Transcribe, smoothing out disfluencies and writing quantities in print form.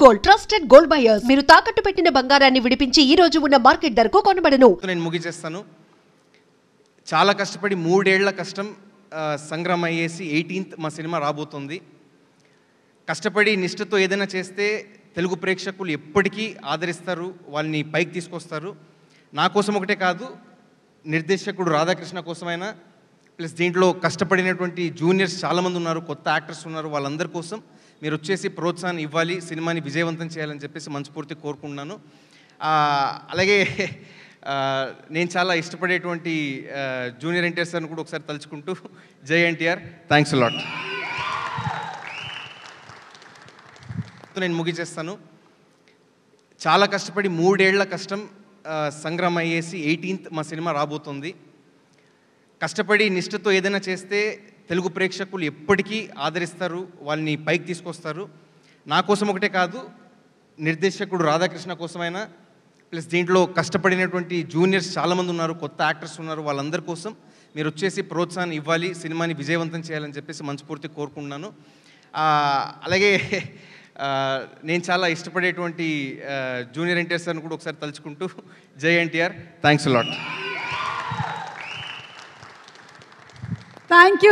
Gold trusted gold buyers మీరు తాకట్టు పెట్టిన బంగారాన్ని విడిపించి ఈ రోజు ఉన్న మార్కెట్ ధరకు కొనబడను. నేను ముగిచేస్తాను. చాలా కష్టపడి 3 ఏళ్ల కష్టం సంగ్రామం అయ్యేసి 18th మా సినిమా రాబోతుంది. కష్టపడి నిష్ఠతో ఏదైనా చేస్తే తెలుగు ప్రేక్షకులు ఎప్పటికీ ఆదరిస్తారు, వాళ్ళని పైకి తీసుకొస్తారు. నా కోసం ఒకటే కాదు, నిర్దేశకుడు రాధాకృష్ణ కోసమైనా, ప్లస్ దీంట్లో కష్టపడినటువంటి జూనియర్స్ చాలామంది ఉన్నారు, కొత్త యాక్టర్స్ ఉన్నారు, వాళ్ళందరి కోసం మీరు వచ్చేసి ప్రోత్సాహాన్ని ఇవ్వాలి, సినిమాని విజయవంతం చేయాలని చెప్పేసి మనస్ఫూర్తి కోరుకుంటున్నాను. అలాగే నేను చాలా ఇష్టపడేటువంటి జూనియర్ ఎన్టీఆర్ సార్ని కూడా ఒకసారి తలుచుకుంటూ, జై ఎన్టీఆర్, థ్యాంక్స్ లాట్. నేను ముగిచేస్తాను. చాలా కష్టపడి 3 ఏళ్ల కష్టం సంగ్రామం అయ్యేసి 18th మా సినిమా రాబోతుంది. కష్టపడి నిష్ఠతో ఏదైనా చేస్తే తెలుగు ప్రేక్షకులు ఎప్పటికీ ఆదరిస్తారు, వాళ్ళని పైకి తీసుకొస్తారు. నా కోసం ఒకటే కాదు, నిర్దేశకుడు రాధాకృష్ణ కోసమైనా, ప్లస్ దీంట్లో కష్టపడినటువంటి జూనియర్స్ చాలామంది ఉన్నారు, కొత్త యాక్టర్స్ ఉన్నారు, వాళ్ళందరి కోసం మీరు వచ్చేసి ప్రోత్సాహాన్ని ఇవ్వాలి, సినిమాని విజయవంతం చేయాలని చెప్పేసి మనస్ఫూర్తి కోరుకుంటున్నాను. అలాగే నేను చాలా ఇష్టపడేటువంటి జూనియర్ ఎన్టీఆర్ సార్ని కూడా ఒకసారి తలుచుకుంటూ, జై NTR, thanks lot. Thank you.